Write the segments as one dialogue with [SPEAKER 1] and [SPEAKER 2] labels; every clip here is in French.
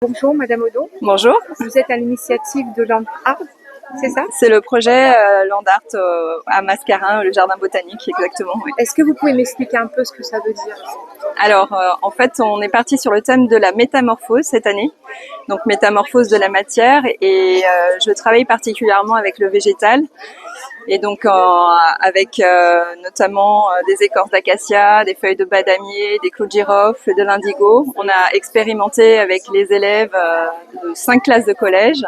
[SPEAKER 1] Bonjour Madame Odo,
[SPEAKER 2] Bonjour,
[SPEAKER 1] vous êtes à l'initiative de Land Art, c'est ça?
[SPEAKER 2] c'est le projet Land Art à Mascarin, le jardin botanique, exactement. Oui.
[SPEAKER 1] Est-ce que vous pouvez m'expliquer un peu ce que ça veut dire?
[SPEAKER 2] Alors, en fait, on est parti sur le thème de la métamorphose cette année, donc métamorphose de la matière, et je travaille particulièrement avec le végétal, et donc avec notamment des écorces d'acacia, des feuilles de badamier, des clous de girofle, de l'indigo. On a expérimenté avec les élèves de 5 classes de collège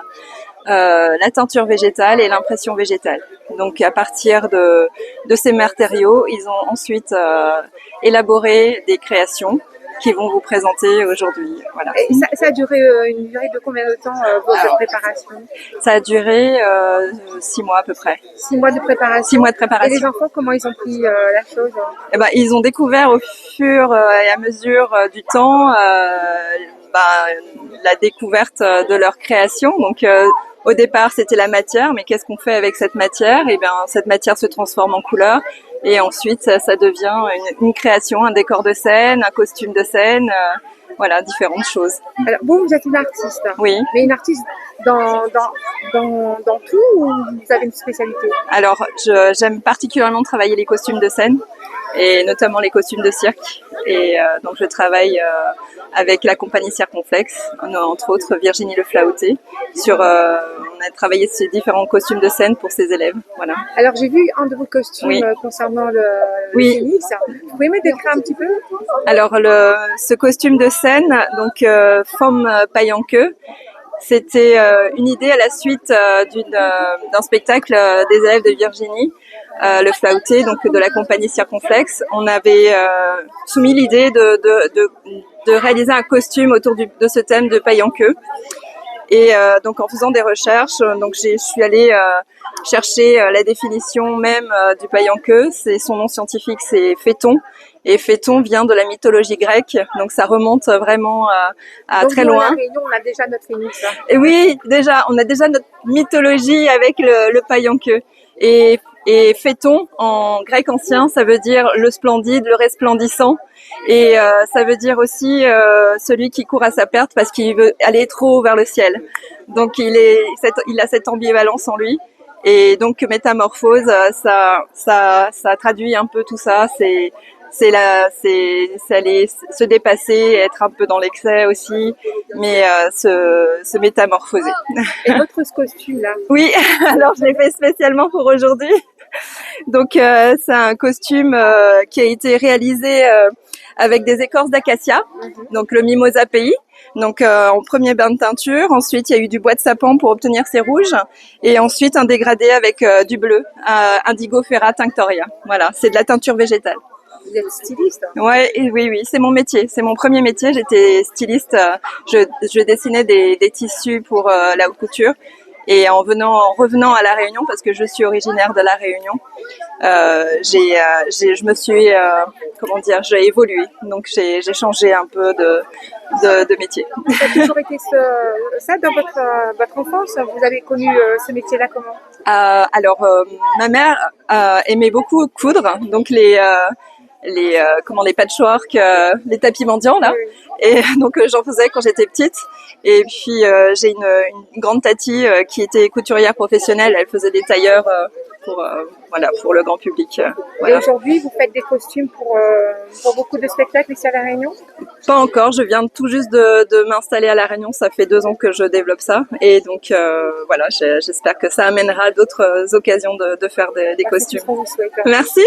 [SPEAKER 2] la teinture végétale et l'impression végétale. Donc à partir de ces matériaux, ils ont ensuite élaboré des créations qui vont vous présenter aujourd'hui. Voilà.
[SPEAKER 1] Et ça a duré une durée de combien de temps votre préparation?
[SPEAKER 2] Ça a duré 6 mois à peu près.
[SPEAKER 1] 6 mois de préparation.
[SPEAKER 2] 6 mois de préparation.
[SPEAKER 1] Et les enfants, comment ils ont pris la chose?
[SPEAKER 2] Eh ben, ils ont découvert au fur et à mesure du temps la découverte de leur création. Donc au départ, c'était la matière, mais qu'est-ce qu'on fait avec cette matière? Eh bien, cette matière se transforme en couleur, et ensuite, ça devient une création, un décor de scène, un costume de scène, voilà, différentes choses.
[SPEAKER 1] Alors, vous êtes une artiste.
[SPEAKER 2] Oui.
[SPEAKER 1] Mais une artiste dans tout, ou vous avez une spécialité?
[SPEAKER 2] Alors, j'aime particulièrement travailler les costumes de scène, et notamment les costumes de cirque. Et donc, je travaille avec la compagnie Circonflexe, entre autres Virginie Le Flaouté, on a travaillé ces différents costumes de scène pour ses élèves. Voilà.
[SPEAKER 1] Alors j'ai vu un de vos costumes
[SPEAKER 2] oui.
[SPEAKER 1] Concernant le phénix. Vous pouvez me décrire un petit peu?
[SPEAKER 2] Alors ce costume de scène, donc Femme paille en queue, c'était une idée à la suite d'un spectacle des élèves de Virginie Le Flaouté, donc de la compagnie Circonflexe. On avait soumis l'idée de réaliser un costume autour de ce thème de paille en queue. Et donc en faisant des recherches, donc je suis allée chercher la définition même du paille en queue. C'est son nom scientifique, c'est Phéton. Et Phéton vient de la mythologie grecque, donc ça remonte vraiment à
[SPEAKER 1] donc
[SPEAKER 2] très loin.
[SPEAKER 1] À La Réunion, on a déjà notre phénix.
[SPEAKER 2] Et oui, on a déjà notre mythologie avec le paille en queue. Et Phéton, en grec ancien, ça veut dire le splendide, le resplendissant. Et ça veut dire aussi celui qui court à sa perte parce qu'il veut aller trop haut vers le ciel. Donc il a cette ambivalence en lui. Et donc métamorphose, ça traduit un peu tout ça. C'est aller se dépasser, être un peu dans l'excès aussi, mais se métamorphoser.
[SPEAKER 1] Et votre costume là?
[SPEAKER 2] Oui, alors je l'ai fait spécialement pour aujourd'hui. Donc c'est un costume qui a été réalisé avec des écorces d'acacia, donc le Mimosa Pays. Donc en premier bain de teinture, ensuite il y a eu du bois de sapin pour obtenir ces rouges, et ensuite un dégradé avec du bleu, Indigo Ferra Tinctoria. Voilà, c'est de la teinture végétale.
[SPEAKER 1] Vous êtes styliste?
[SPEAKER 2] Ouais, oui, c'est mon métier, c'est mon premier métier. J'étais styliste, je dessinais des tissus pour la haute couture. Et en revenant à La Réunion, parce que je suis originaire de La Réunion, je me suis, j'ai évolué. Donc j'ai changé un peu de métier.
[SPEAKER 1] Ça a toujours été ça dans votre enfance? Vous avez connu ce métier-là comment?
[SPEAKER 2] Ma mère aimait beaucoup coudre, donc les patchwork, les tapis mendiants là. Oui. Et donc j'en faisais quand j'étais petite. Et puis j'ai une grande tatie qui était couturière professionnelle. Elle faisait des tailleurs pour le grand public.
[SPEAKER 1] Voilà. Et aujourd'hui, vous faites des costumes pour beaucoup de spectacles ici à La Réunion?
[SPEAKER 2] Pas encore. Je viens tout juste de m'installer à La Réunion. Ça fait 2 ans que je développe ça. Et donc voilà, j'espère que ça amènera d'autres occasions de faire des costumes.
[SPEAKER 1] C'est ce qu'on vous souhaite.
[SPEAKER 2] Merci.